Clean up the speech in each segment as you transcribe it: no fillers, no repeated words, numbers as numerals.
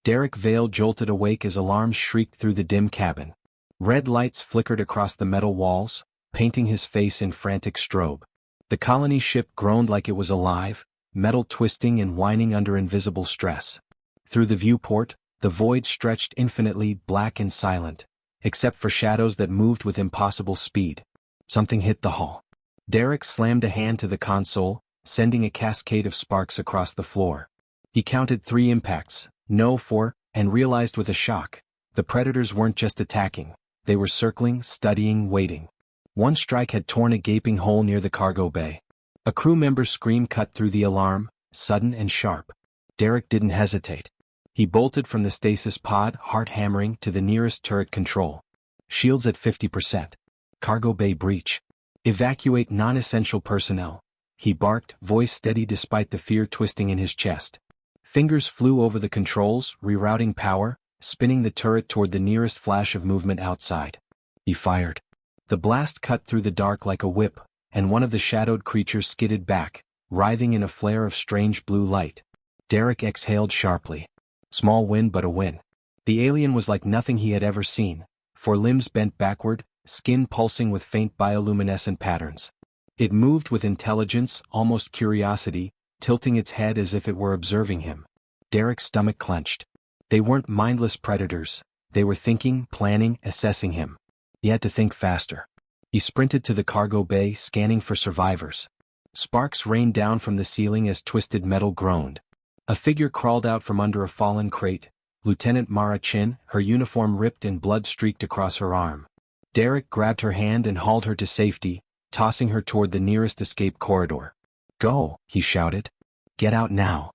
Derek Vale jolted awake as alarms shrieked through the dim cabin. Red lights flickered across the metal walls, painting his face in frantic strobe. The colony ship groaned like it was alive, metal twisting and whining under invisible stress. Through the viewport, the void stretched infinitely, black and silent, except for shadows that moved with impossible speed. Something hit the hull. Derek slammed a hand to the console, sending a cascade of sparks across the floor. He counted 3 impacts, no 4, and realized with a shock, the predators weren't just attacking, they were circling, studying, waiting. One strike had torn a gaping hole near the cargo bay. A crew member's scream cut through the alarm, sudden and sharp. Derek didn't hesitate. He bolted from the stasis pod, heart hammering, to the nearest turret control. Shields at 50%. Cargo bay breach. Evacuate non-essential personnel. He barked, voice steady despite the fear twisting in his chest. Fingers flew over the controls, rerouting power, spinning the turret toward the nearest flash of movement outside. He fired. The blast cut through the dark like a whip, and one of the shadowed creatures skidded back, writhing in a flare of strange blue light. Derek exhaled sharply. Small win but a win. The alien was like nothing he had ever seen, for limbs bent backward, skin pulsing with faint bioluminescent patterns. It moved with intelligence, almost curiosity, tilting its head as if it were observing him. Derek's stomach clenched. They weren't mindless predators. They were thinking, planning, assessing him. He had to think faster. He sprinted to the cargo bay, scanning for survivors. Sparks rained down from the ceiling as twisted metal groaned. A figure crawled out from under a fallen crate, Lieutenant Mara Chin, her uniform ripped and blood streaked across her arm. Derek grabbed her hand and hauled her to safety, tossing her toward the nearest escape corridor. "Go," he shouted. "Get out now."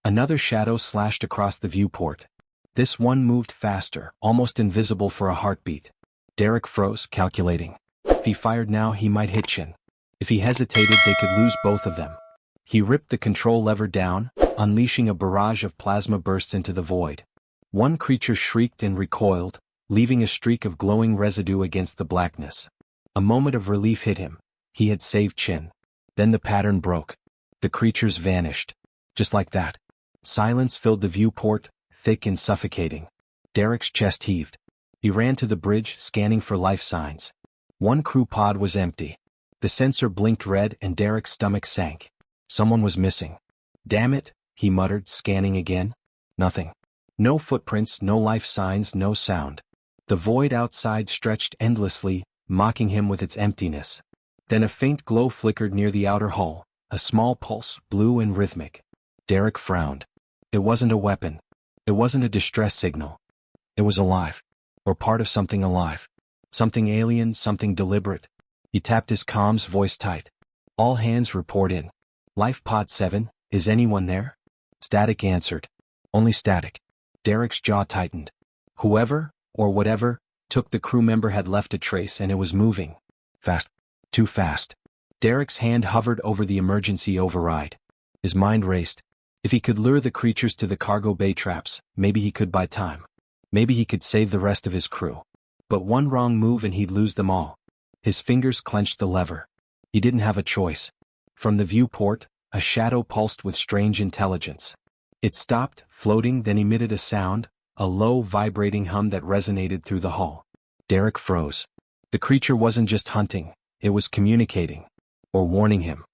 Another shadow slashed across the viewport. This one moved faster, almost invisible for a heartbeat. Derek froze, calculating. If he fired now, he might hit Chin. If he hesitated, they could lose both of them. He ripped the control lever down, unleashing a barrage of plasma bursts into the void. One creature shrieked and recoiled, leaving a streak of glowing residue against the blackness. A moment of relief hit him. He had saved Chin. Then the pattern broke. The creatures vanished. Just like that. Silence filled the viewport, thick and suffocating. Derek's chest heaved. He ran to the bridge, scanning for life signs. One crew pod was empty. The sensor blinked red and Derek's stomach sank. Someone was missing. "Damn it," he muttered, scanning again. Nothing. No footprints, no life signs, no sound. The void outside stretched endlessly, mocking him with its emptiness. Then a faint glow flickered near the outer hull, a small pulse, blue and rhythmic. Derek frowned. It wasn't a weapon. It wasn't a distress signal. It was alive. Or part of something alive. Something alien, something deliberate. He tapped his comms, voice tight. "All hands report in. Life Pod 7, is anyone there?" Static answered. Only static. Derek's jaw tightened. Whoever, or whatever, took the crew member had left a trace and it was moving. Fast. Too fast. Derek's hand hovered over the emergency override. His mind raced. If he could lure the creatures to the cargo bay traps, maybe he could buy time. Maybe he could save the rest of his crew. But one wrong move and he'd lose them all. His fingers clenched the lever. He didn't have a choice. From the viewport, a shadow pulsed with strange intelligence. It stopped, floating, then emitted a sound, a low, vibrating hum that resonated through the hull. Derek froze. The creature wasn't just hunting, it was communicating. Or warning him.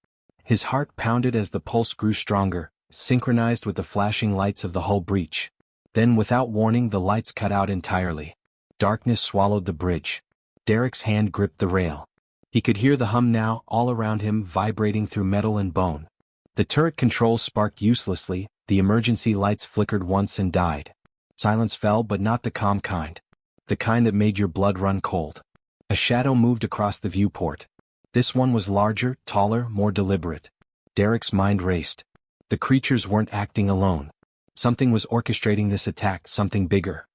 His heart pounded as the pulse grew stronger, synchronized with the flashing lights of the hull breach. Then without warning the lights cut out entirely. Darkness swallowed the bridge. Derek's hand gripped the rail. He could hear the hum now, all around him, vibrating through metal and bone. The turret controls sparked uselessly, the emergency lights flickered once and died. Silence fell, but not the calm kind. The kind that made your blood run cold. A shadow moved across the viewport. This one was larger, taller, more deliberate. Derek's mind raced. The creatures weren't acting alone. Something was orchestrating this attack, something bigger.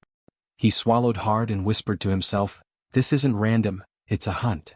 He swallowed hard and whispered to himself, "This isn't random, it's a hunt."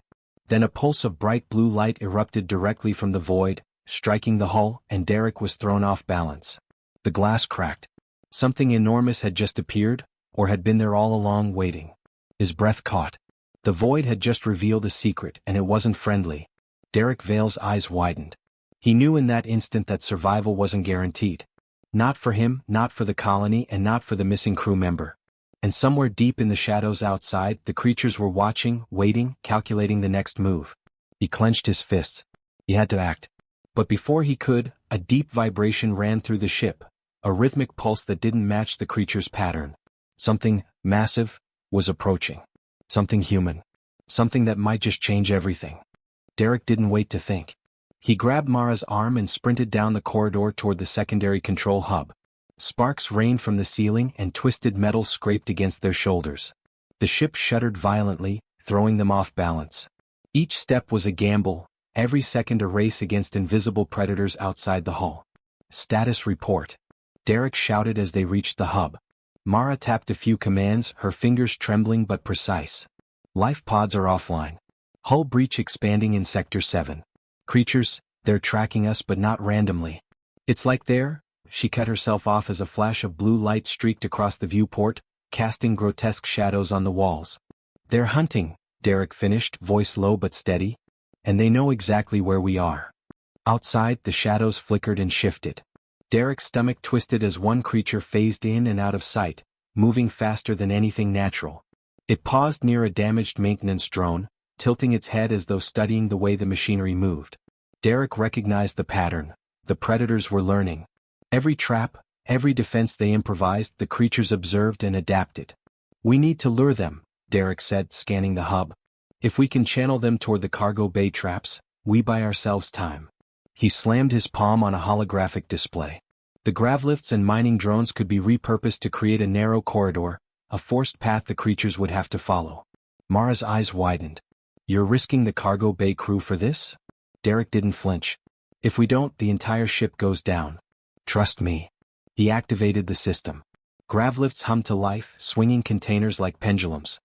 Then a pulse of bright blue light erupted directly from the void, striking the hull, and Derek was thrown off balance. The glass cracked. Something enormous had just appeared, or had been there all along waiting. His breath caught. The void had just revealed a secret, and it wasn't friendly. Derek Vale's eyes widened. He knew in that instant that survival wasn't guaranteed. Not for him, not for the colony, and not for the missing crew member. And somewhere deep in the shadows outside, the creatures were watching, waiting, calculating the next move. He clenched his fists. He had to act. But before he could, a deep vibration ran through the ship, a rhythmic pulse that didn't match the creature's pattern. Something massive was approaching. Something human. Something that might just change everything. Derek didn't wait to think. He grabbed Mara's arm and sprinted down the corridor toward the secondary control hub. Sparks rained from the ceiling and twisted metal scraped against their shoulders. The ship shuddered violently, throwing them off balance. Each step was a gamble, every second a race against invisible predators outside the hull. Status report. Derek shouted as they reached the hub. Mara tapped a few commands, her fingers trembling but precise. Life pods are offline. Hull breach expanding in Sector 7. Creatures, they're tracking us but not randomly. It's like she cut herself off as a flash of blue light streaked across the viewport, casting grotesque shadows on the walls. They're hunting, Derek finished, voice low but steady. And they know exactly where we are. Outside, the shadows flickered and shifted. Derek's stomach twisted as one creature phased in and out of sight, moving faster than anything natural. It paused near a damaged maintenance drone, tilting its head as though studying the way the machinery moved. Derek recognized the pattern. The predators were learning. Every trap, every defense they improvised, the creatures observed and adapted. We need to lure them, Derek said, scanning the hub. If we can channel them toward the cargo bay traps, we buy ourselves time. He slammed his palm on a holographic display. The gravlifts and mining drones could be repurposed to create a narrow corridor, a forced path the creatures would have to follow. Mara's eyes widened. You're risking the cargo bay crew for this? Derek didn't flinch. If we don't, the entire ship goes down. Trust me. He activated the system. Gravlifts hummed to life, swinging containers like pendulums.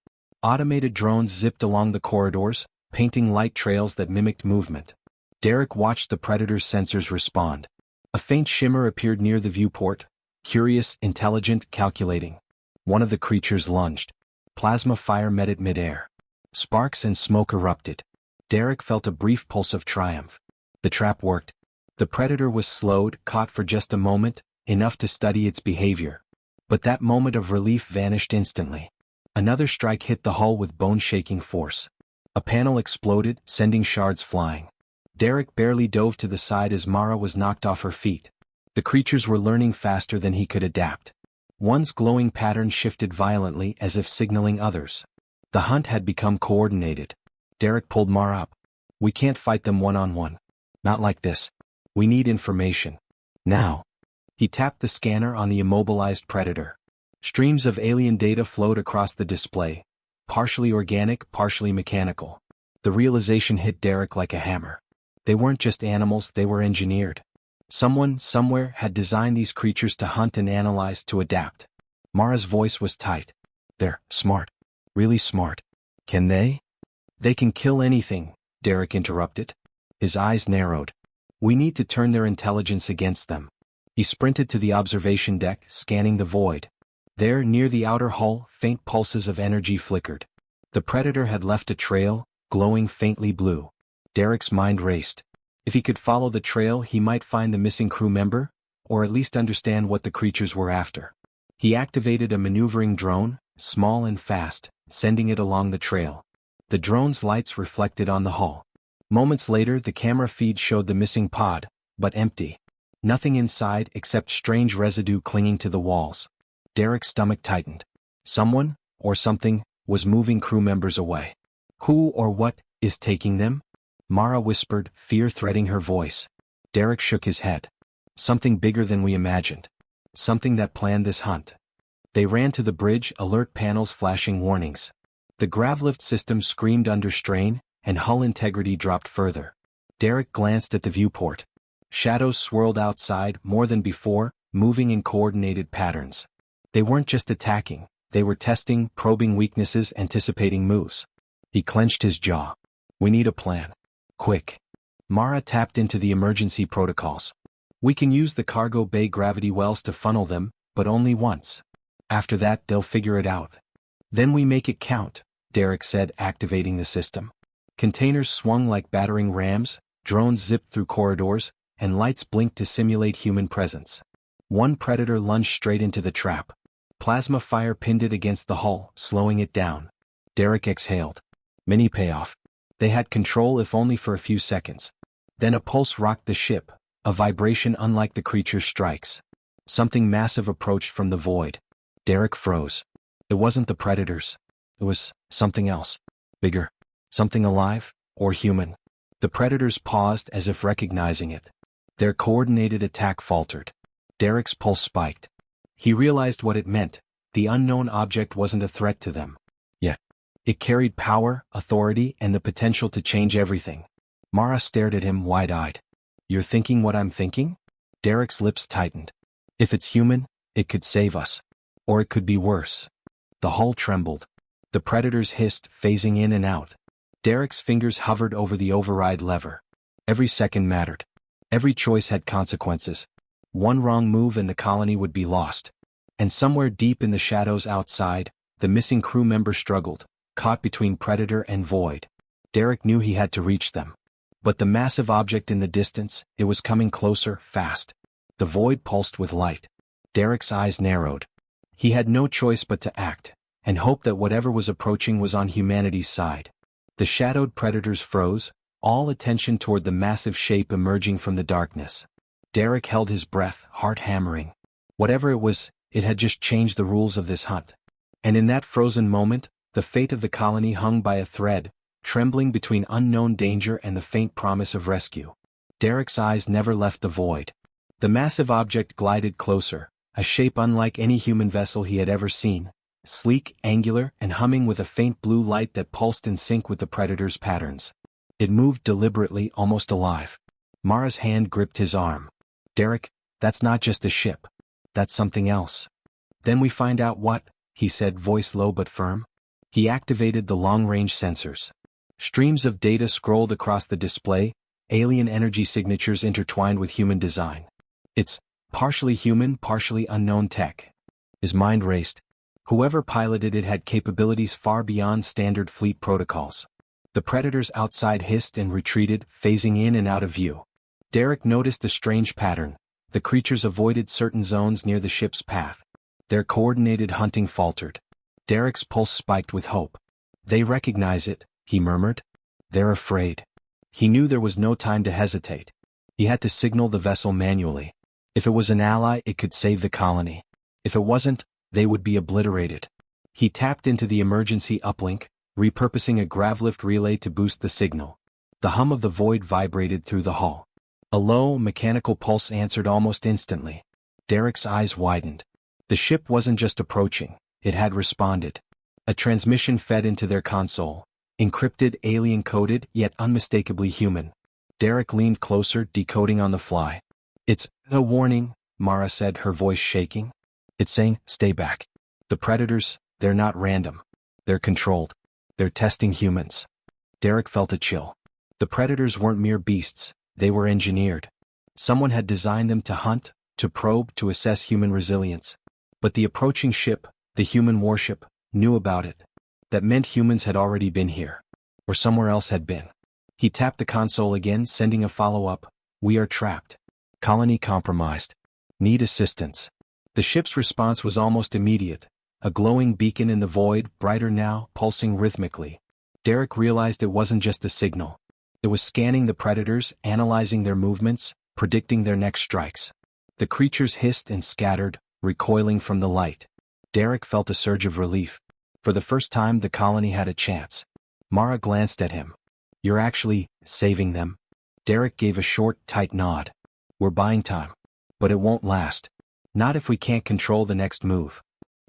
Automated drones zipped along the corridors, painting light trails that mimicked movement. Derek watched the predator's sensors respond. A faint shimmer appeared near the viewport, curious, intelligent, calculating. One of the creatures lunged. Plasma fire met it midair. Sparks and smoke erupted. Derek felt a brief pulse of triumph. The trap worked. The predator was slowed, caught for just a moment, enough to study its behavior. But that moment of relief vanished instantly. Another strike hit the hull with bone-shaking force. A panel exploded, sending shards flying. Derek barely dove to the side as Mara was knocked off her feet. The creatures were learning faster than he could adapt. One's glowing pattern shifted violently as if signaling others. The hunt had become coordinated. Derek pulled Mara up. We can't fight them one-on-one. Not like this. We need information. Now. He tapped the scanner on the immobilized predator. Streams of alien data flowed across the display, partially organic, partially mechanical. The realization hit Derek like a hammer. They weren't just animals, they were engineered. Someone, somewhere, had designed these creatures to hunt and analyze, to adapt. Mara's voice was tight. They're smart. Really smart. Can they? They can kill anything, Derek interrupted. His eyes narrowed. We need to turn their intelligence against them. He sprinted to the observation deck, scanning the void. There, near the outer hull, faint pulses of energy flickered. The predator had left a trail, glowing faintly blue. Derek's mind raced. If he could follow the trail, he might find the missing crew member, or at least understand what the creatures were after. He activated a maneuvering drone, small and fast, sending it along the trail. The drone's lights reflected on the hull. Moments later, the camera feed showed the missing pod, but empty. Nothing inside except strange residue clinging to the walls. Derek's stomach tightened. Someone, or something, was moving crew members away. Who or what is taking them? Mara whispered, fear threading her voice. Derek shook his head. Something bigger than we imagined. Something that planned this hunt. They ran to the bridge, alert panels flashing warnings. The gravlift system screamed under strain, and hull integrity dropped further. Derek glanced at the viewport. Shadows swirled outside, more than before, moving in coordinated patterns. They weren't just attacking, they were testing, probing weaknesses, anticipating moves. He clenched his jaw. We need a plan. Quick. Mara tapped into the emergency protocols. We can use the cargo bay gravity wells to funnel them, but only once. After that, they'll figure it out. Then we make it count, Derek said, activating the system. Containers swung like battering rams, drones zipped through corridors, and lights blinked to simulate human presence. One predator lunged straight into the trap. Plasma fire pinned it against the hull, slowing it down. Derek exhaled. Mini payoff. They had control if only for a few seconds. Then a pulse rocked the ship, a vibration unlike the creature's strikes. Something massive approached from the void. Derek froze. It wasn't the predators. It was something else. Bigger. Something alive, or human. The predators paused as if recognizing it. Their coordinated attack faltered. Derek's pulse spiked. He realized what it meant. The unknown object wasn't a threat to them. Yet, it carried power, authority, and the potential to change everything. Mara stared at him wide-eyed. You're thinking what I'm thinking? Derek's lips tightened. If it's human, it could save us. Or it could be worse. The hull trembled. The predators hissed, phasing in and out. Derek's fingers hovered over the override lever. Every second mattered. Every choice had consequences. One wrong move and the colony would be lost. And somewhere deep in the shadows outside, the missing crew member struggled, caught between predator and void. Derek knew he had to reach them. But the massive object in the distance, it was coming closer, fast. The void pulsed with light. Derek's eyes narrowed. He had no choice but to act, and hope that whatever was approaching was on humanity's side. The shadowed predators froze, all attention toward the massive shape emerging from the darkness. Derek held his breath, heart hammering. Whatever it was, it had just changed the rules of this hunt. And in that frozen moment, the fate of the colony hung by a thread, trembling between unknown danger and the faint promise of rescue. Derek's eyes never left the void. The massive object glided closer, a shape unlike any human vessel he had ever seen, sleek, angular, and humming with a faint blue light that pulsed in sync with the predator's patterns. It moved deliberately, almost alive. Mara's hand gripped his arm. Derek, that's not just a ship. That's something else. Then we find out what, he said, voice low but firm. He activated the long-range sensors. Streams of data scrolled across the display, alien energy signatures intertwined with human design. It's partially human, partially unknown tech. His mind raced. Whoever piloted it had capabilities far beyond standard fleet protocols. The predators outside hissed and retreated, phasing in and out of view. Derek noticed a strange pattern. The creatures avoided certain zones near the ship's path. Their coordinated hunting faltered. Derek's pulse spiked with hope. They recognize it, he murmured. They're afraid. He knew there was no time to hesitate. He had to signal the vessel manually. If it was an ally, it could save the colony. If it wasn't, they would be obliterated. He tapped into the emergency uplink, repurposing a gravlift relay to boost the signal. The hum of the void vibrated through the hull. A low, mechanical pulse answered almost instantly. Derek's eyes widened. The ship wasn't just approaching, it had responded. A transmission fed into their console. Encrypted, alien-coded, yet unmistakably human. Derek leaned closer, decoding on the fly. It's a warning, Mara said, her voice shaking. It's saying, stay back. The predators, they're not random. They're controlled. They're testing humans. Derek felt a chill. The predators weren't mere beasts, they were engineered. Someone had designed them to hunt, to probe, to assess human resilience. But the approaching ship, the human warship, knew about it. That meant humans had already been here. Or somewhere else had been. He tapped the console again, sending a follow-up. We are trapped. Colony compromised. Need assistance. The ship's response was almost immediate. A glowing beacon in the void, brighter now, pulsing rhythmically. Derek realized it wasn't just a signal. It was scanning the predators, analyzing their movements, predicting their next strikes. The creatures hissed and scattered, recoiling from the light. Derek felt a surge of relief. For the first time, the colony had a chance. Mara glanced at him. You're actually saving them? Derek gave a short, tight nod. We're buying time. But it won't last. Not if we can't control the next move.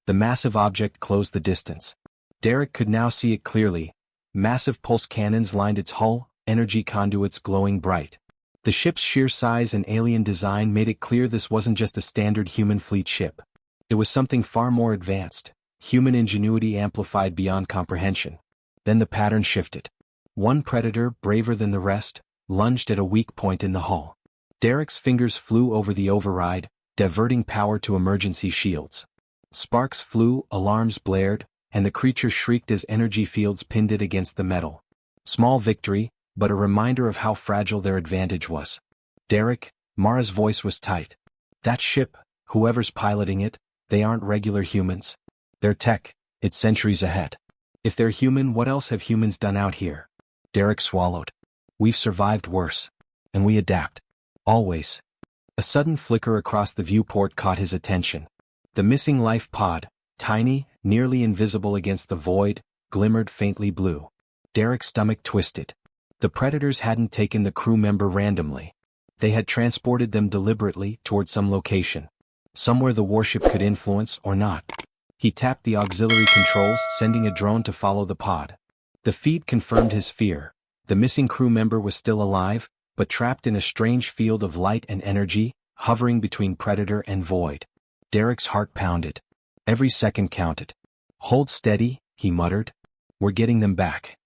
The massive object closed the distance. Derek could now see it clearly. Massive pulse cannons lined its hull, energy conduits glowing bright. The ship's sheer size and alien design made it clear this wasn't just a standard human fleet ship. It was something far more advanced, human ingenuity amplified beyond comprehension. Then the pattern shifted. One predator, braver than the rest, lunged at a weak point in the hull. Derek's fingers flew over the override, diverting power to emergency shields. Sparks flew, alarms blared, and the creature shrieked as energy fields pinned it against the metal. Small victory, but a reminder of how fragile their advantage was. Derek, Mara's voice was tight. That ship, Whoever's piloting it, they aren't regular humans. Their tech, it's centuries ahead. If they're human, what else have humans done out here? Derek swallowed. We've survived worse. And we adapt. Always. A sudden flicker across the viewport caught his attention. The missing life pod, tiny, nearly invisible against the void, glimmered faintly blue. Derek's stomach twisted. The Predators hadn't taken the crew member randomly. They had transported them deliberately toward some location. Somewhere the warship could influence or not. He tapped the auxiliary controls, sending a drone to follow the pod. The feed confirmed his fear. The missing crew member was still alive, but trapped in a strange field of light and energy, hovering between Predator and Void. Derek's heart pounded. Every second counted. Hold steady, he muttered. We're getting them back.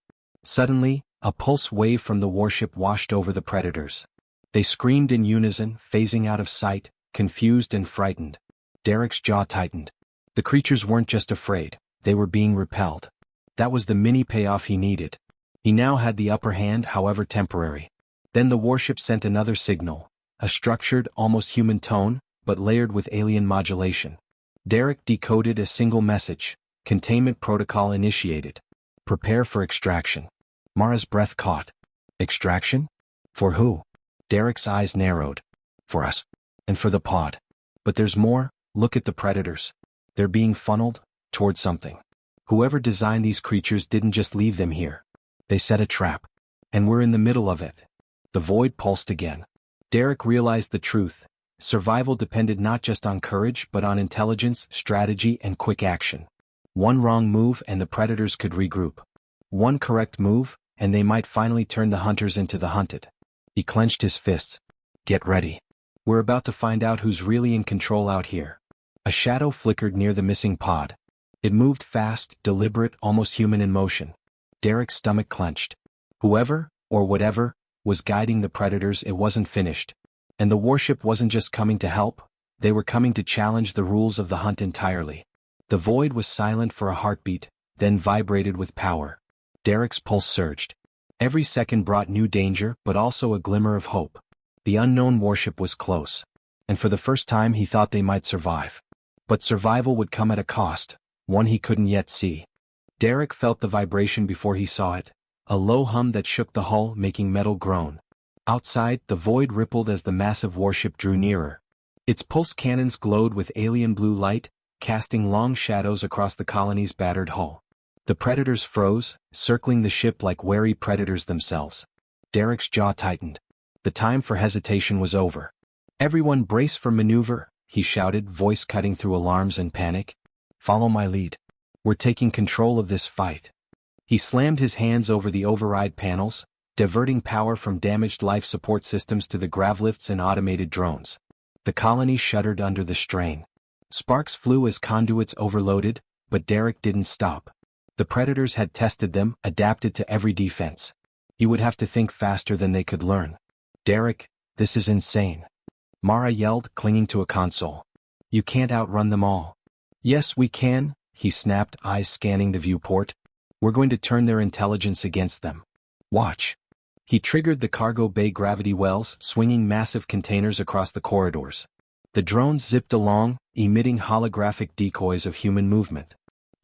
Suddenly, a pulse wave from the warship washed over the Predators. They screamed in unison, phasing out of sight, confused and frightened. Derek's jaw tightened. The creatures weren't just afraid, they were being repelled. That was the mini payoff he needed. He now had the upper hand, however temporary. Then the warship sent another signal, a structured, almost human tone, but layered with alien modulation. Derek decoded a single message. Containment protocol initiated. Prepare for extraction. Mara's breath caught. Extraction? For who? Derek's eyes narrowed. For us. And for the pod. But there's more. Look at the Predators. They're being funneled toward something. Whoever designed these creatures didn't just leave them here. They set a trap. And we're in the middle of it. The void pulsed again. Derek realized the truth. Survival depended not just on courage but on intelligence, strategy, and quick action. One wrong move and the Predators could regroup. One correct move, and they might finally turn the hunters into the hunted. He clenched his fists. Get ready. We're about to find out who's really in control out here. A shadow flickered near the missing pod. It moved fast, deliberate, almost human in motion. Derek's stomach clenched. Whoever, or whatever, was guiding the Predators, it wasn't finished. And the warship wasn't just coming to help, they were coming to challenge the rules of the hunt entirely. The void was silent for a heartbeat, then vibrated with power. Derek's pulse surged. Every second brought new danger, but also a glimmer of hope. The unknown warship was close. And for the first time he thought they might survive. But survival would come at a cost, one he couldn't yet see. Derek felt the vibration before he saw it, a low hum that shook the hull, making metal groan. Outside, the void rippled as the massive warship drew nearer. Its pulse cannons glowed with alien blue light, casting long shadows across the colony's battered hull. The Predators froze, circling the ship like wary predators themselves. Derek's jaw tightened. The time for hesitation was over. Everyone brace for maneuver, he shouted, voice cutting through alarms and panic. Follow my lead. We're taking control of this fight. He slammed his hands over the override panels, diverting power from damaged life support systems to the gravlifts and automated drones. The colony shuddered under the strain. Sparks flew as conduits overloaded, but Derek didn't stop. The Predators had tested them, adapted to every defense. He would have to think faster than they could learn. Derek, this is insane. Mara yelled, clinging to a console. You can't outrun them all. Yes, we can, he snapped, eyes scanning the viewport. We're going to turn their intelligence against them. Watch. He triggered the cargo bay gravity wells, swinging massive containers across the corridors. The drones zipped along, emitting holographic decoys of human movement.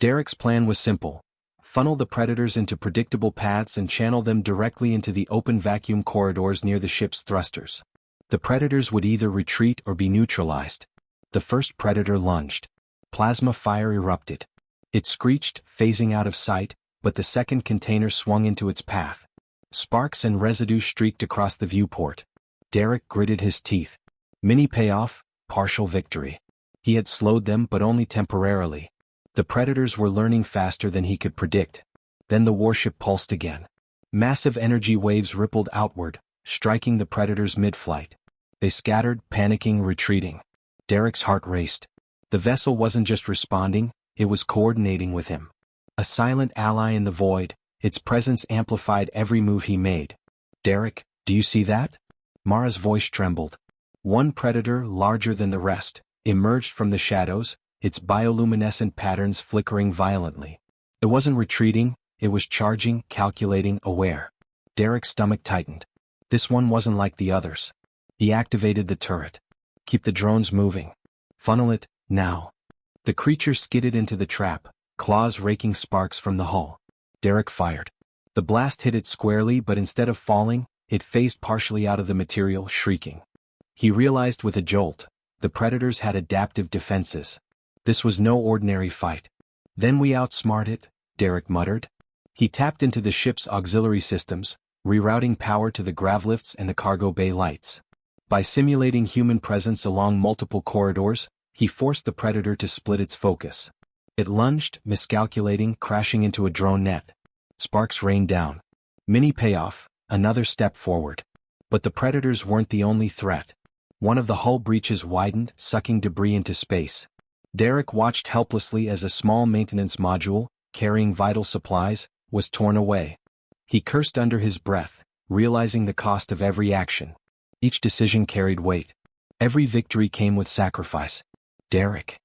Derek's plan was simple. Funnel the Predators into predictable paths and channel them directly into the open vacuum corridors near the ship's thrusters. The Predators would either retreat or be neutralized. The first Predator lunged. Plasma fire erupted. It screeched, phasing out of sight, but the second container swung into its path. Sparks and residue streaked across the viewport. Derek gritted his teeth. Mini payoff, partial victory. He had slowed them, but only temporarily. The Predators were learning faster than he could predict. Then the warship pulsed again. Massive energy waves rippled outward, striking the Predators mid-flight. They scattered, panicking, retreating. Derek's heart raced. The vessel wasn't just responding, it was coordinating with him. A silent ally in the void, its presence amplified every move he made. Derek, do you see that? Mara's voice trembled. One Predator, larger than the rest, emerged from the shadows, its bioluminescent patterns flickering violently. It wasn't retreating, it was charging, calculating, aware. Derek's stomach tightened. This one wasn't like the others. He activated the turret. Keep the drones moving. Funnel it, now. The creature skidded into the trap, claws raking sparks from the hull. Derek fired. The blast hit it squarely, but instead of falling, it phased partially out of the material, shrieking. He realized with a jolt, the predators had adaptive defenses. This was no ordinary fight. Then we outsmart it, Derek muttered. He tapped into the ship's auxiliary systems, rerouting power to the gravlifts and the cargo bay lights. By simulating human presence along multiple corridors, he forced the predator to split its focus. It lunged, miscalculating, crashing into a drone net. Sparks rained down. Mini payoff, another step forward. But the predators weren't the only threat. One of the hull breaches widened, sucking debris into space. Derek watched helplessly as a small maintenance module, carrying vital supplies, was torn away. He cursed under his breath, realizing the cost of every action. Each decision carried weight. Every victory came with sacrifice. Derek.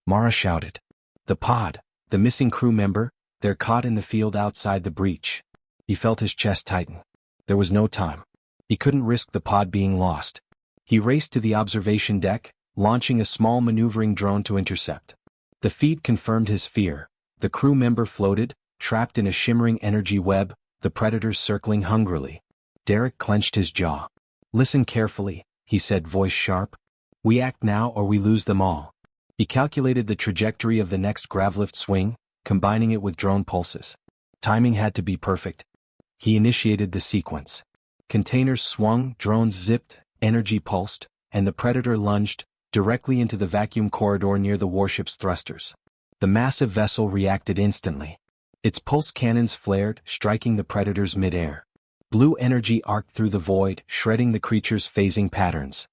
Mara shouted. The pod, the missing crew member, they're caught in the field outside the breach. He felt his chest tighten. There was no time. He couldn't risk the pod being lost. He raced to the observation deck, launching a small maneuvering drone to intercept. The feed confirmed his fear. The crew member floated, trapped in a shimmering energy web, the predators circling hungrily. Derek clenched his jaw. Listen carefully, he said, voice sharp. We act now or we lose them all. He calculated the trajectory of the next gravlift swing, combining it with drone pulses. Timing had to be perfect. He initiated the sequence. Containers swung, drones zipped, energy pulsed, and the predator lunged, directly into the vacuum corridor near the warship's thrusters. The massive vessel reacted instantly. Its pulse cannons flared, striking the predators mid-air. Blue energy arced through the void, shredding the creature's phasing patterns.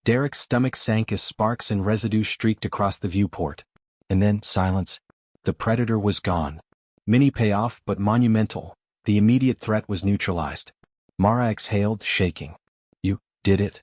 Derek's stomach sank as sparks and residue streaked across the viewport. And then, silence. The predator was gone. Mini payoff, but monumental. The immediate threat was neutralized. Mara exhaled, shaking. You did it?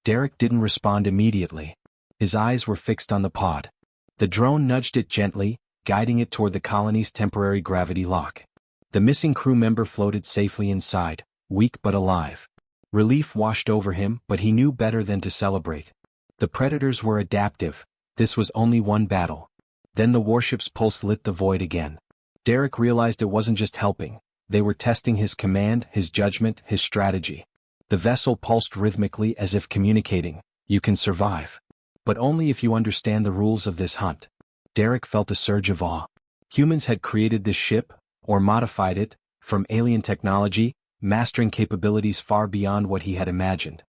Derek didn't respond immediately. His eyes were fixed on the pod. The drone nudged it gently, guiding it toward the colony's temporary gravity lock. The missing crew member floated safely inside, weak but alive. Relief washed over him, but he knew better than to celebrate. The predators were adaptive. This was only one battle. Then the warship's pulse lit the void again. Derek realized it wasn't just helping. They were testing his command, his judgment, his strategy. The vessel pulsed rhythmically as if communicating, you can survive. But only if you understand the rules of this hunt. Derek felt a surge of awe. Humans had created this ship, or modified it, from alien technology, mastering capabilities far beyond what he had imagined.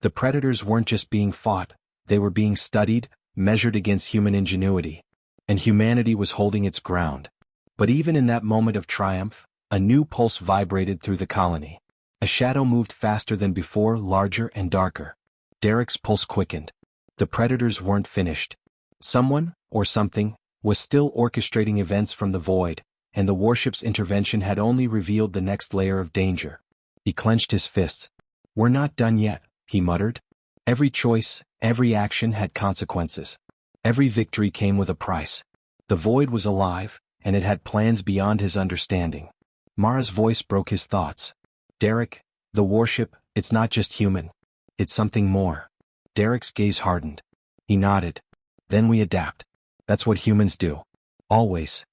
The predators weren't just being fought, they were being studied, measured against human ingenuity. And humanity was holding its ground. But even in that moment of triumph, a new pulse vibrated through the colony. A shadow moved faster than before, larger and darker. Derek's pulse quickened. The predators weren't finished. Someone, or something, was still orchestrating events from the void, and the warship's intervention had only revealed the next layer of danger. He clenched his fists. We're not done yet, he muttered. Every choice, every action had consequences. Every victory came with a price. The void was alive, and it had plans beyond his understanding. Mara's voice broke his thoughts. Derek, the warship, it's not just human. It's something more. Derek's gaze hardened. He nodded. Then we adapt. That's what humans do. Always.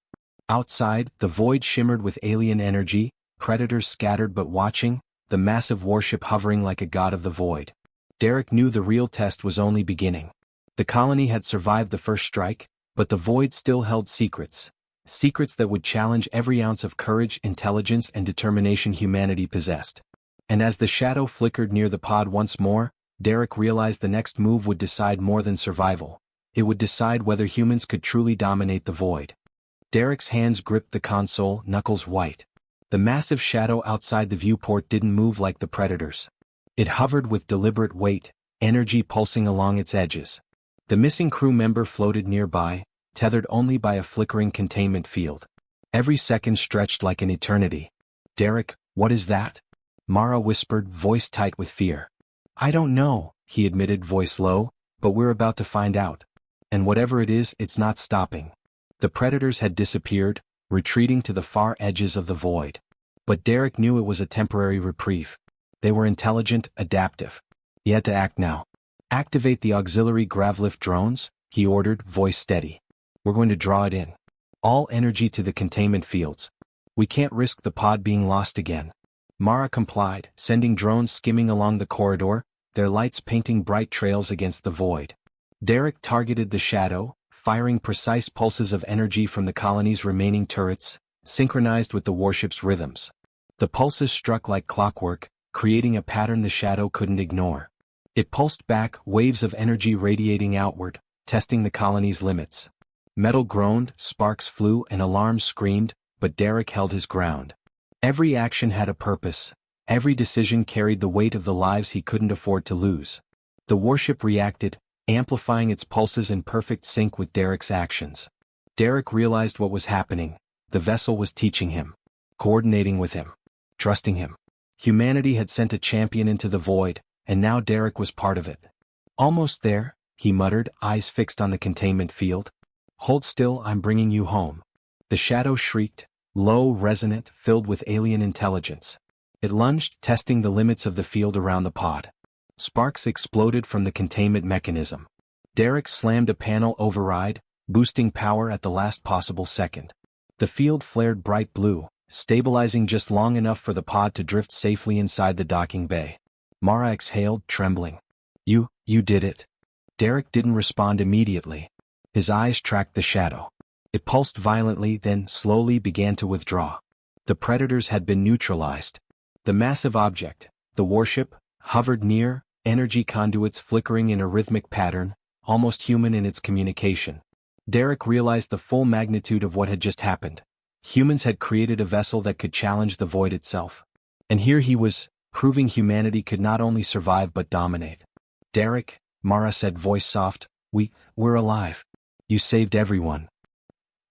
Outside, the void shimmered with alien energy, predators scattered but watching, the massive warship hovering like a god of the void. Derek knew the real test was only beginning. The colony had survived the first strike, but the void still held secrets. Secrets that would challenge every ounce of courage, intelligence, and determination humanity possessed. And as the shadow flickered near the pod once more, Derek realized the next move would decide more than survival. It would decide whether humans could truly dominate the void. Derek's hands gripped the console, knuckles white. The massive shadow outside the viewport didn't move like the predators. It hovered with deliberate weight, energy pulsing along its edges. The missing crew member floated nearby, tethered only by a flickering containment field. Every second stretched like an eternity. Derek, what is that? Mara whispered, voice tight with fear. I don't know, he admitted, voice low, but we're about to find out. And whatever it is, it's not stopping. The predators had disappeared, retreating to the far edges of the void. But Derek knew it was a temporary reprieve. They were intelligent, adaptive. He had to act now. Activate the auxiliary gravlift drones, he ordered, voice steady. "We're going to draw it in. All energy to the containment fields. We can't risk the pod being lost again." Mara complied, sending drones skimming along the corridor, their lights painting bright trails against the void. Derek targeted the shadow, firing precise pulses of energy from the colony's remaining turrets, synchronized with the warship's rhythms. The pulses struck like clockwork, creating a pattern the shadow couldn't ignore. It pulsed back, waves of energy radiating outward, testing the colony's limits. Metal groaned, sparks flew, and alarms screamed, but Derek held his ground. Every action had a purpose. Every decision carried the weight of the lives he couldn't afford to lose. The warship reacted, amplifying its pulses in perfect sync with Derek's actions. Derek realized what was happening. The vessel was teaching him, coordinating with him, trusting him. Humanity had sent a champion into the void, and now Derek was part of it. "Almost there," he muttered, eyes fixed on the containment field. "Hold still, I'm bringing you home." The shadow shrieked, low, resonant, filled with alien intelligence. It lunged, testing the limits of the field around the pod. Sparks exploded from the containment mechanism. Derek slammed a panel override, boosting power at the last possible second. The field flared bright blue, stabilizing just long enough for the pod to drift safely inside the docking bay. Mara exhaled, trembling. You did it." Derek didn't respond immediately. His eyes tracked the shadow. It pulsed violently, then slowly began to withdraw. The predators had been neutralized. The massive object, the warship, hovered near, energy conduits flickering in a rhythmic pattern, almost human in its communication. Derek realized the full magnitude of what had just happened. Humans had created a vessel that could challenge the void itself. And here he was, proving humanity could not only survive but dominate. "Derek," Mara said, voice soft, we're alive. You saved everyone."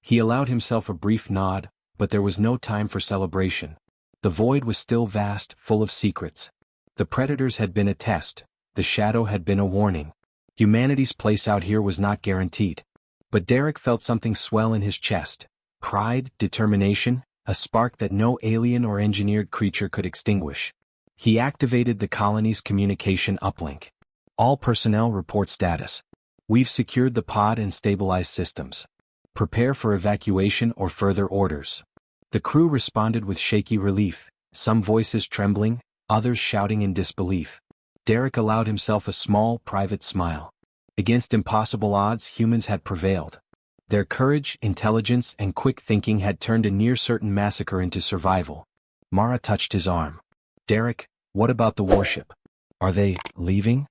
He allowed himself a brief nod, but there was no time for celebration. The void was still vast, full of secrets. The predators had been a test, the shadow had been a warning. Humanity's place out here was not guaranteed. But Derek felt something swell in his chest. Pride, determination, a spark that no alien or engineered creature could extinguish. He activated the colony's communication uplink. "All personnel report status. We've secured the pod and stabilized systems. Prepare for evacuation or further orders." The crew responded with shaky relief, some voices trembling, others shouting in disbelief. Derek allowed himself a small, private smile. Against impossible odds, humans had prevailed. Their courage, intelligence, and quick thinking had turned a near-certain massacre into survival. Mara touched his arm. "Derek, what about the warship? Are they leaving?"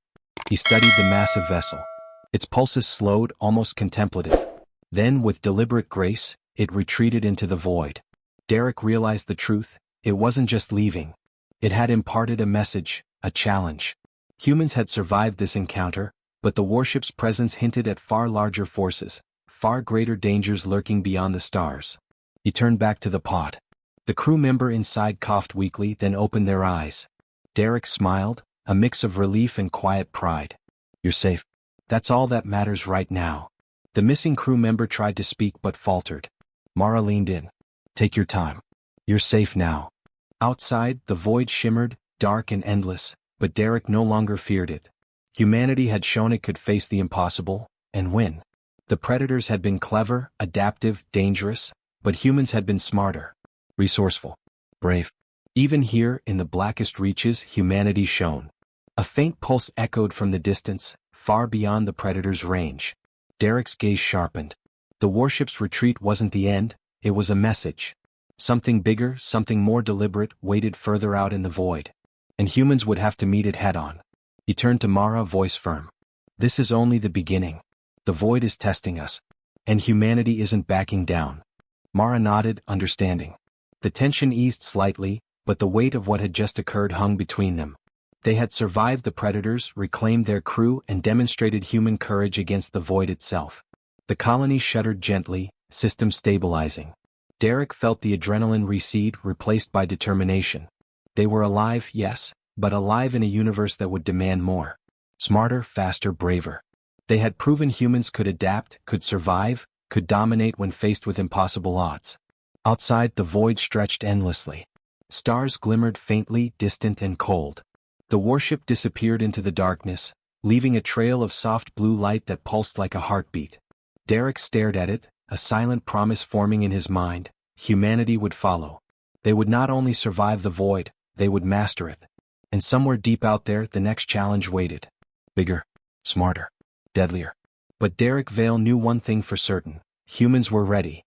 He studied the massive vessel. Its pulses slowed, almost contemplative. Then, with deliberate grace, it retreated into the void. Derek realized the truth. It wasn't just leaving. It had imparted a message, a challenge. Humans had survived this encounter, but the warship's presence hinted at far larger forces, far greater dangers lurking beyond the stars. He turned back to the pod. The crew member inside coughed weakly, then opened their eyes. Derek smiled, a mix of relief and quiet pride. "You're safe. That's all that matters right now." The missing crew member tried to speak but faltered. Mara leaned in. "Take your time. You're safe now." Outside, the void shimmered, dark and endless, but Derek no longer feared it. Humanity had shown it could face the impossible, and win. The predators had been clever, adaptive, dangerous, but humans had been smarter, resourceful, brave. Even here, in the blackest reaches, humanity shone. A faint pulse echoed from the distance, far beyond the predator's range. Derek's gaze sharpened. The warship's retreat wasn't the end, it was a message. Something bigger, something more deliberate, waited further out in the void. And humans would have to meet it head-on. He turned to Mara, voice firm. "This is only the beginning. The void is testing us. And humanity isn't backing down." Mara nodded, understanding. The tension eased slightly, but the weight of what had just occurred hung between them. They had survived the predators, reclaimed their crew, and demonstrated human courage against the void itself. The colony shuddered gently, system stabilizing. Derek felt the adrenaline recede, replaced by determination. They were alive, yes, but alive in a universe that would demand more. Smarter, faster, braver. They had proven humans could adapt, could survive, could dominate when faced with impossible odds. Outside, the void stretched endlessly. Stars glimmered faintly, distant and cold. The warship disappeared into the darkness, leaving a trail of soft blue light that pulsed like a heartbeat. Derek stared at it, a silent promise forming in his mind: humanity would follow. They would not only survive the void, they would master it. And somewhere deep out there, the next challenge waited. Bigger, smarter, deadlier. But Derek Vale knew one thing for certain: humans were ready,